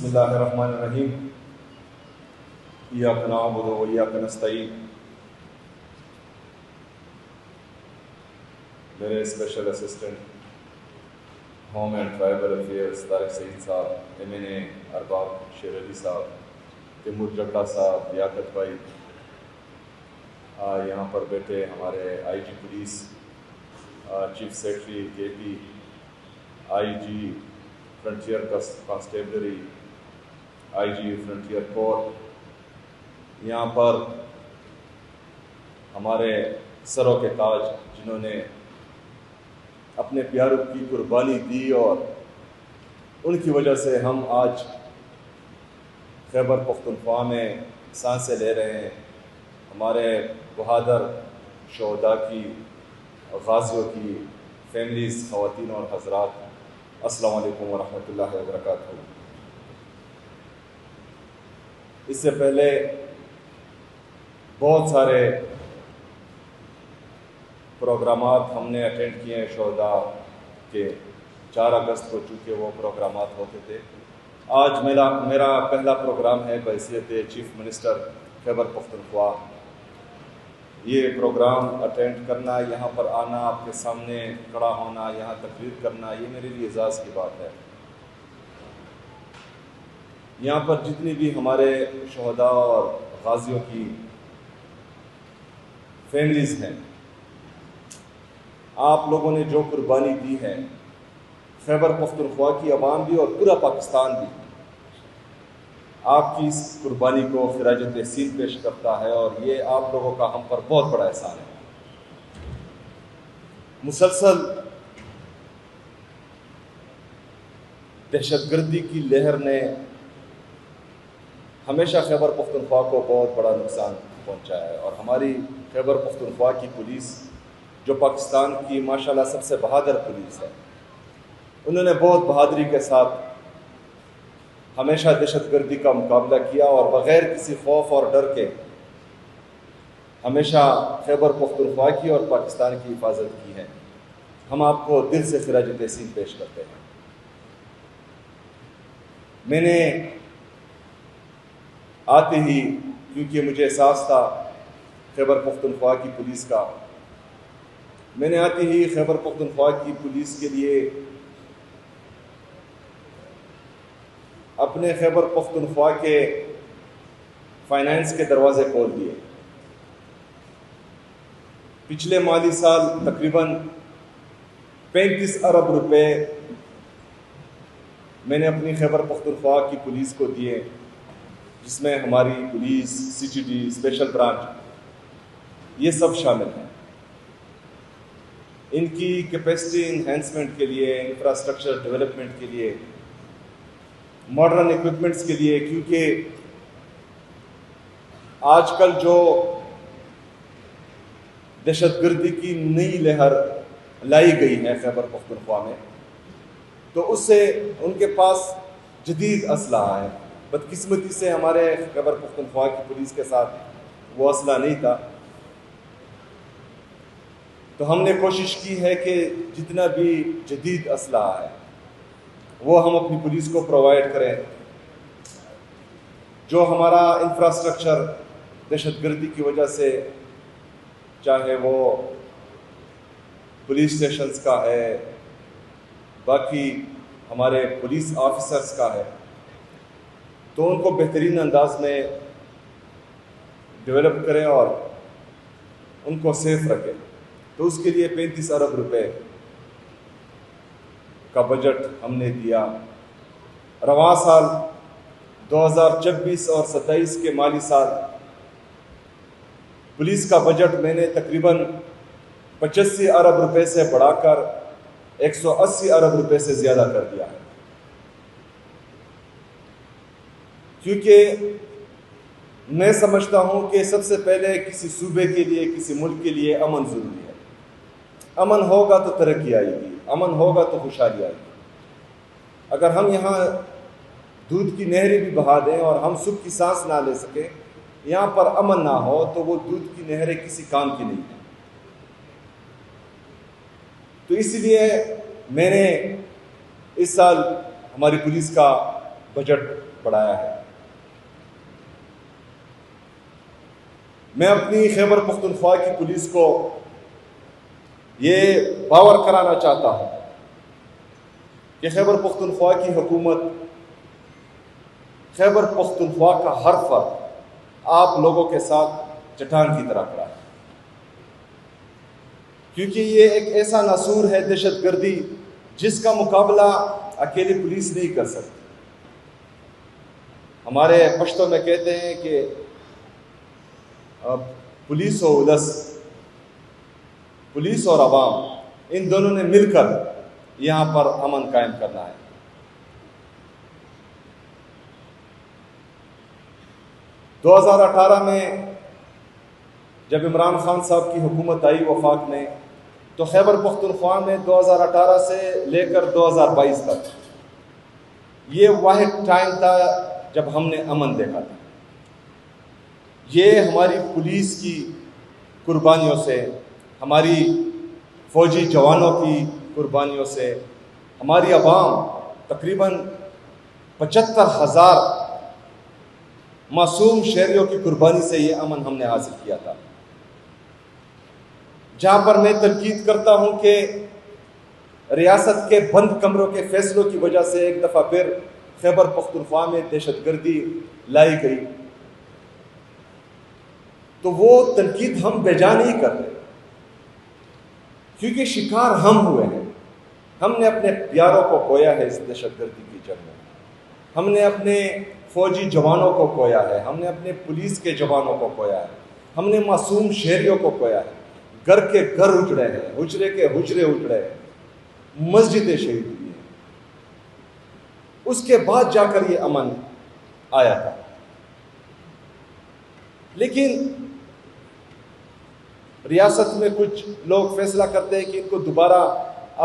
بسم اللہ الرحمن الرحیم ایاک نعبد و ایاک نستعین. میرے special assistant home and tribal affairs Tariq Saeed sahab, MNA ارباب شیر علی صاحب، تیمور جگڑا صاحب، لیاقت بھائی، یہاں پر بیٹھے ہمارے IG police, chief secretary KP، IG frontier constabulary, IG frontier court, یہاں پر ہمارے سروں کے تاج جنہوں نے اپنے پیاروں کی قربانی دی اور ان کی وجہ سے ہم آج خیبر پختونخوا میں سانسیں لے رہے ہیں. ہمارے بہادر شہداء کی، غازیوں کی فیملیز، خواتین اور حضرات، السلام علیکم ورحمۃ اللہ وبرکاتہ. اس سے پہلے بہت سارے پروگرامات ہم نے اٹینڈ کیے ہیں شہداء کے. 4 اگست کو چونکہ وہ پروگرامات ہوتے تھے. آج میرا پہلا پروگرام ہے بحیثیت چیف منسٹر خیبر پختونخوا. یہ پروگرام اٹینڈ کرنا، یہاں پر آنا، آپ کے سامنے کھڑا ہونا، یہاں تقریر کرنا، یہ میرے لیے اعزاز کی بات ہے. یہاں پر جتنی بھی ہمارے شہداء اور غازیوں کی فیملیز ہیں، آپ لوگوں نے جو قربانی دی ہے، خیبر پختونخوا کی عوام بھی اور پورا پاکستان بھی آپ کی اس قربانی کو خراج تحسین پیش کرتا ہے، اور یہ آپ لوگوں کا ہم پر بہت بڑا احسان ہے. مسلسل دہشت گردی کی لہر نے ہمیشہ خیبر پختونخوا کو بہت بڑا نقصان پہنچایا ہے، اور ہماری خیبر پختونخوا کی پولیس، جو پاکستان کی ماشاءاللہ سب سے بہادر پولیس ہے، انہوں نے بہت بہادری کے ساتھ ہمیشہ دہشت گردی کا مقابلہ کیا اور بغیر کسی خوف اور ڈر کے ہمیشہ خیبر پختونخوا کی اور پاکستان کی حفاظت کی ہے. ہم آپ کو دل سے خراج تحسین پیش کرتے ہیں. میں نے آتے ہی، کیونکہ مجھے احساس تھا خیبر پختونخوا کی پولیس کا، میں نے آتے ہی خیبر پختونخوا کی پولیس کے لیے اپنے خیبر پختونخوا کے فائنانس کے دروازے کھول دیے. پچھلے مالی سال تقریباً 35 ارب روپے میں نے اپنی خیبر پختونخوا کی پولیس کو دیے، جس میں ہماری پولیس، CGD، اسپیشل برانچ، یہ سب شامل ہیں. ان کی کیپیسٹی انہینسمنٹ کے لیے، انفراسٹرکچر ڈیولپمنٹ کے لیے، ماڈرن ایکوپمنٹس کے لیے، کیونکہ آج کل جو دہشت گردی کی نئی لہر لائی گئی ہے خیبر پختونخوا میں، تو اس سے ان کے پاس جدید اسلحہ ہے. بدقسمتی سے ہمارے خیبر پختونخوا کی پولیس کے ساتھ وہ اسلحہ نہیں تھا، تو ہم نے کوشش کی ہے کہ جتنا بھی جدید اسلحہ ہے وہ ہم اپنی پولیس کو پرووائڈ کریں. جو ہمارا انفراسٹرکچر دہشت گردی کی وجہ سے، چاہے وہ پولیس اسٹیشنز کا ہے، باقی ہمارے پولیس آفیسرز کا ہے، تو ان کو بہترین انداز میں ڈیولپ کریں اور ان کو سیف رکھیں. تو اس کے لیے 35 ارب روپے کا بجٹ ہم نے دیا. رواں سال 2024 اور 27 کے مالی سال پولیس کا بجٹ میں نے تقریباً 85 ارب روپے سے بڑھا کر 180 ارب روپے سے زیادہ کر دیا ہے. کیونکہ میں سمجھتا ہوں کہ سب سے پہلے کسی صوبے کے لیے، کسی ملک کے لیے امن ضروری ہے. امن ہوگا تو ترقی آئے گی، امن ہوگا تو خوشحالی آئے گی. اگر ہم یہاں دودھ کی نہریں بھی بہا دیں اور ہم سکھ کی سانس نہ لے سکیں، یہاں پر امن نہ ہو، تو وہ دودھ کی نہریں کسی کام کی نہیں ہیں. تو اس لیے میں نے اس سال ہماری پولیس کا بجٹ بڑھایا ہے۔ میں اپنی خیبر پختونخوا کی پولیس کو یہ باور کرانا چاہتا ہوں کہ خیبر پختونخوا کی حکومت خیبر پختونخوا کا ہر فرد آپ لوگوں کے ساتھ چٹان کی طرح کھڑا ہے، کیونکہ یہ ایک ایسا ناسور ہے دہشت گردی جس کا مقابلہ اکیلی پولیس نہیں کر سکتی۔ ہمارے پشتو میں کہتے ہیں کہ پولیس و اولس، پولیس اور عوام، ان دونوں نے مل کر یہاں پر امن قائم کرنا ہے۔ دو ہزار 18 میں جب عمران خان صاحب کی حکومت آئی وفاق میں، تو خیبر پختونخوا میں 2018 سے لے کر 2022 تک یہ واحد ٹائم تھا جب ہم نے امن دیکھا تھا۔ یہ ہماری پولیس کی قربانیوں سے، ہماری فوجی جوانوں کی قربانیوں سے، ہماری عوام تقریباً 75,000 معصوم شہریوں کی قربانی سے یہ امن ہم نے حاصل کیا تھا۔ جہاں پر میں تنقید کرتا ہوں کہ ریاست کے بند کمروں کے فیصلوں کی وجہ سے ایک دفعہ پھر خیبر پختونخوا میں دہشت گردی لائی گئی، تو وہ تنقید ہم بے جا نہیں کر رہے، کیونکہ شکار ہم ہوئے ہیں۔ ہم نے اپنے پیاروں کو کھویا ہے اس دہشت گردی کی جنگ میں، ہم نے اپنے فوجی جوانوں کو کھویا ہے، ہم نے اپنے پولیس کے جوانوں کو کھویا ہے، ہم نے معصوم شہریوں کو کھویا ہے، گھر کے گھر اجڑے ہیں، حجرے کے حجرے اجڑے ہیں، مسجدیں شہید ہوئی ہیں۔ اس کے بعد جا کر یہ امن آیا تھا۔ لیکن ریاست میں کچھ لوگ فیصلہ کرتے ہیں کہ ان کو دوبارہ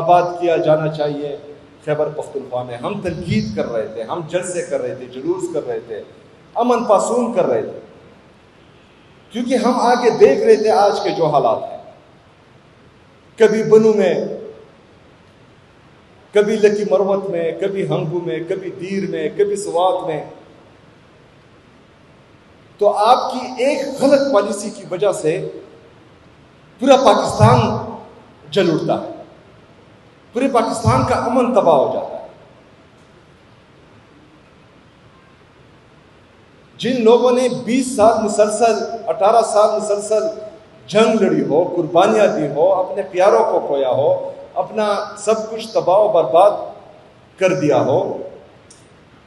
آباد کیا جانا چاہیے خیبر پختونخوا میں۔ ہم تنقید کر رہے تھے، ہم جلسے کر رہے تھے، جلوس کر رہے تھے، امن پاسون کر رہے تھے، کیونکہ ہم آگے دیکھ رہے تھے آج کے جو حالات ہیں۔ کبھی بنو میں، کبھی لکی مروت میں، کبھی ہنگو میں، کبھی دیر میں، کبھی سوات میں، تو آپ کی ایک غلط پالیسی کی وجہ سے پورا پاکستان جل اٹھتا ہے، پورے پاکستان کا امن تباہ ہو جاتا ہے۔ جن لوگوں نے 20 سال مسلسل، 18 سال مسلسل جنگ لڑی ہو، قربانیاں دی ہو، اپنے پیاروں کو کھویا ہو، اپنا سب کچھ تباہ و برباد کر دیا ہو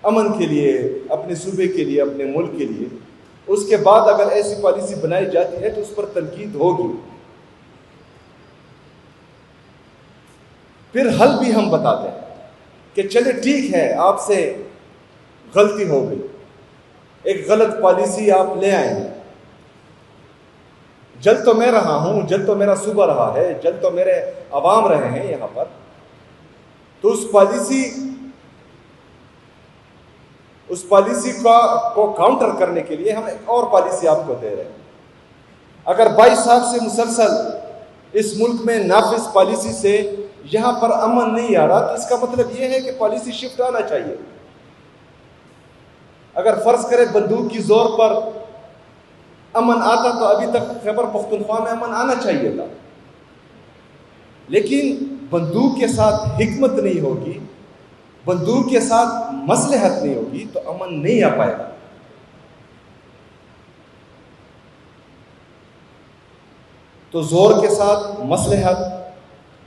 امن کے لیے، اپنے صوبے کے لیے، اپنے ملک کے لیے، اس کے بعد اگر ایسی پالیسی بنائی جاتی ہے تو اس پر تنقید ہوگی۔ پھر حل بھی ہم بتاتے ہیں کہ چلے ٹھیک ہے، آپ سے غلطی ہو گئی، ایک غلط پالیسی آپ لے آئے ہیں، جل تو میں رہا ہوں، جل تو میرا صوبہ رہا ہے، جل تو میرے عوام رہے ہیں یہاں پر، تو اس پالیسی کو کاؤنٹر کرنے کے لیے ہم ایک اور پالیسی آپ کو دے رہے ہیں۔ اگر 22 سال سے مسلسل اس ملک میں نافذ پالیسی سے یہاں پر امن نہیں آ رہا، تو اس کا مطلب یہ ہے کہ پالیسی شفٹ آنا چاہیے۔ اگر فرض کرے بندوق کی زور پر امن آتا تو ابھی تک خیبر پختونخوا میں امن آنا چاہیے تھا، لیکن بندوق کے ساتھ حکمت نہیں ہوگی، بندوق کے ساتھ مصلحت نہیں ہوگی تو امن نہیں آ پائے گا۔ تو زور کے ساتھ مصلحت،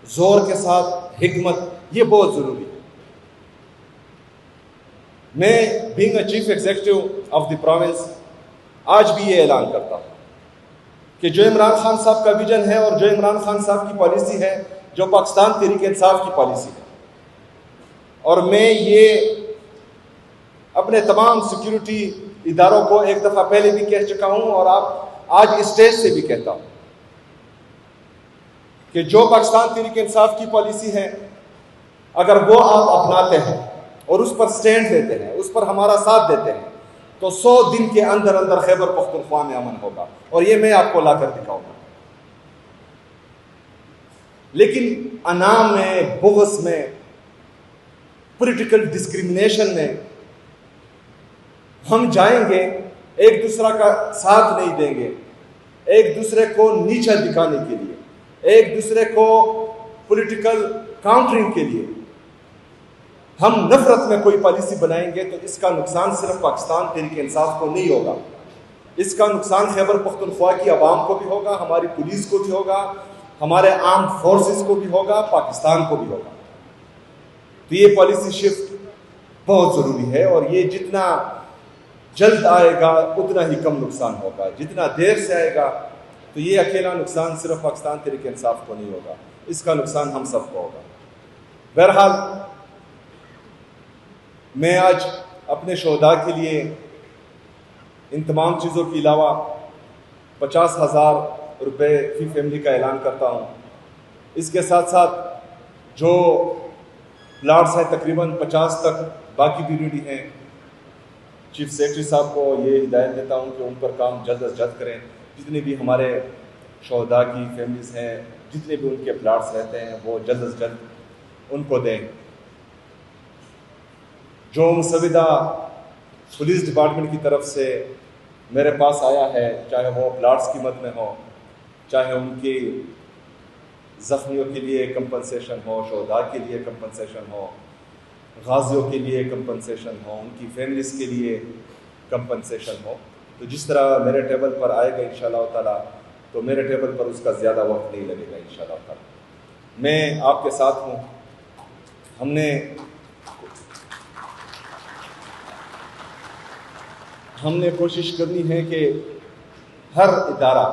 زور کے ساتھ حکمت، یہ بہت ضروری ہے۔ میں being a chief executive of the province آج بھی یہ اعلان کرتا ہوں کہ جو عمران خان صاحب کا ویژن ہے اور جو عمران خان صاحب کی پالیسی ہے، جو پاکستان تحریک انصاف کی پالیسی ہے، اور میں یہ اپنے تمام سیکیورٹی اداروں کو ایک دفعہ پہلے بھی کہہ چکا ہوں اور آج اسٹیج سے بھی کہتا ہوں کہ جو پاکستان تحریک انصاف کی پالیسی ہے، اگر وہ آپ اپناتے ہیں اور اس پر سٹینڈ لیتے ہیں، اس پر ہمارا ساتھ دیتے ہیں، تو 100 دن کے اندر اندر خیبر پختونخوا میں امن ہوگا، اور یہ میں آپ کو لا کر دکھاؤں گا۔ لیکن انام میں، بغض میں، پولیٹیکل ڈسکریمنیشن میں ہم جائیں گے ایک دوسرے کا ساتھ نہیں دیں گے، ایک دوسرے کو نیچا دکھانے کے لیے، ایک دوسرے کو پولیٹیکل کاؤنٹرنگ کے لیے ہم نفرت میں کوئی پالیسی بنائیں گے تو اس کا نقصان صرف پاکستان تحریک انصاف کو نہیں ہوگا، اس کا نقصان خیبر پختونخوا کی عوام کو بھی ہوگا، ہماری پولیس کو بھی ہوگا، ہمارے آرم فورسز کو بھی ہوگا، پاکستان کو بھی ہوگا۔ تو یہ پالیسی شفٹ بہت ضروری ہے، اور یہ جتنا جلد آئے گا اتنا ہی کم نقصان ہوگا، جتنا دیر سے آئے گا تو یہ اکیلا نقصان صرف پاکستان تحریک انصاف کو نہیں ہوگا، اس کا نقصان ہم سب کو ہوگا۔ بہرحال میں آج اپنے شہداء کے لیے ان تمام چیزوں کے علاوہ 50,000 روپے فی فیملی کا اعلان کرتا ہوں۔ اس کے ساتھ ساتھ جو پلاٹس ہیں تقریباً 50 تک باقی بھی ریڈی ہیں، چیف سیکرٹری صاحب کو یہ ہدایت دیتا ہوں کہ ان پر کام جلد از جلد کریں، جتنے بھی ہمارے شہداء کی فیملیز ہیں، جتنے بھی ان کے پلاٹس رہتے ہیں وہ جلد از جلد ان کو دیں۔ جو مسودہ پولیس ڈپارٹمنٹ کی طرف سے میرے پاس آیا ہے، چاہے وہ پلاٹس قیمت میں ہو، چاہے ان کی زخمیوں کے لیے کمپنسیشن ہو، شہداء کے لیے کمپنسیشن ہو، غازیوں کے لیے کمپنسیشن ہو، ان کی فیملیز کے لیے کمپنسیشن ہو، تو جس طرح میرے ٹیبل پر آئے گا انشاءاللہ تعالیٰ، تو میرے ٹیبل پر اس کا زیادہ وقت نہیں لگے گا انشاءاللہ تعالیٰ۔ میں آپ کے ساتھ ہوں۔ ہم نے کوشش کرنی ہے کہ ہر ادارہ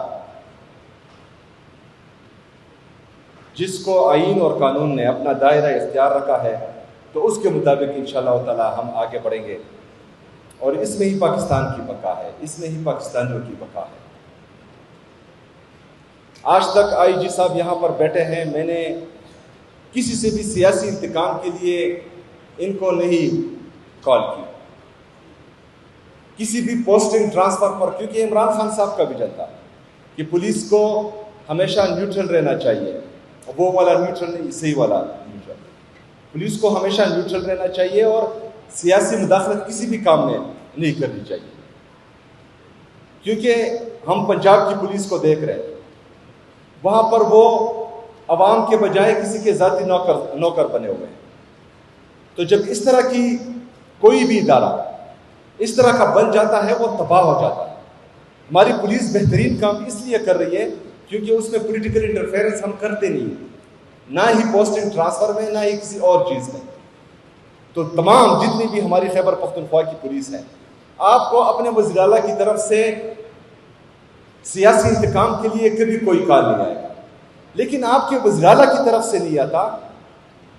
جس کو آئین اور قانون نے اپنا دائرہ اختیار رکھا ہے تو اس کے مطابق انشاءاللہ تعالی ہم آگے بڑھیں گے، اور اس میں ہی پاکستان کی بقا ہے، اس میں ہی پاکستانیوں کی بقا ہے۔ آج تک آئی جی صاحب یہاں پر بیٹھے ہیں، میں نے کسی سے بھی سیاسی انتقام کے لیے ان کو نہیں کال کی، کسی بھی پوسٹنگ ٹرانسفر پر، کیونکہ عمران خان صاحب کا ویژن تھا کہ پولیس کو ہمیشہ نیوٹرل رہنا چاہیے، وہ والا نیوٹرل نہیں، صحیح والا نیوٹرل، پولیس کو ہمیشہ نیوٹرل رہنا چاہیے اور سیاسی مداخلت کسی بھی کام میں نہیں کرنی چاہیے، کیونکہ ہم پنجاب کی پولیس کو دیکھ رہے ہیں، وہاں پر وہ عوام کے بجائے کسی کے ذاتی نوکر بنے ہوئے ہیں۔ تو جب اس طرح کی کوئی بھی ادارہ اس طرح کا بن جاتا ہے وہ تباہ ہو جاتا ہے۔ ہماری پولیس بہترین کام اس لیے کر رہی ہے کیونکہ اس میں پولیٹیکل انٹرفیئرنس ہم کرتے نہیں ہیں، نہ ہی پوسٹنگ ٹرانسفر میں، نہ ہی کسی اور چیز میں۔ تو تمام جتنی بھی ہماری خیبر پختونخوا کی پولیس ہے، آپ کو اپنے وزیر اعلیٰ کی طرف سے سیاسی انتقام کے لیے کبھی کوئی کال نہیں آئے گا، لیکن آپ کے وزیر اعلیٰ کی طرف سے نہیں آتا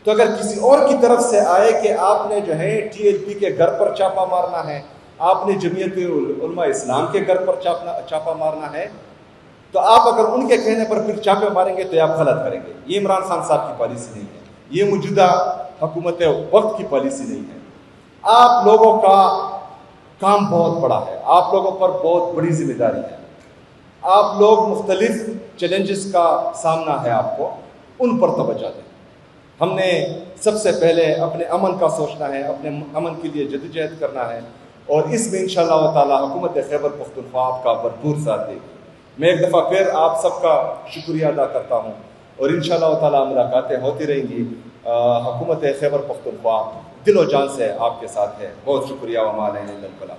تو اگر کسی اور کی طرف سے آئے کہ آپ نے جو ہے ٹی ایل پی کے گھر پر چھاپا مارنا ہے، آپ نے جمعیت علماء اسلام کے گھر پر چھاپا مارنا ہے، تو آپ اگر ان کے کہنے پر پھر چھاپے ماریں گے تو آپ غلط کریں گے۔ یہ عمران خان صاحب کی پالیسی نہیں ہے، یہ موجودہ حکومت وقت کی پالیسی نہیں ہے۔ آپ لوگوں کا کام بہت بڑا ہے، آپ لوگوں پر بہت بڑی ذمہ داری ہے، آپ لوگ مختلف چیلنجز کا سامنا ہے آپ کو، ان پر توجہ دیں۔ ہم نے سب سے پہلے اپنے امن کا سوچنا ہے، اپنے امن کے لیے جدوجہد کرنا ہے، اور اس میں انشاءاللہ تعالی حکومت خیبر پختونخوا آپ کا بھرپور ساتھ دے گی۔ میں ایک دفعہ پھر آپ سب کا شکریہ ادا کرتا ہوں، اور انشاءاللہ تعالی ملاقاتیں ہوتی رہیں گی۔ حکومت خیبر پختونخوا دل و جان سے آپ کے ساتھ ہے۔ بہت شکریہ، وما علینا الا البلاغ۔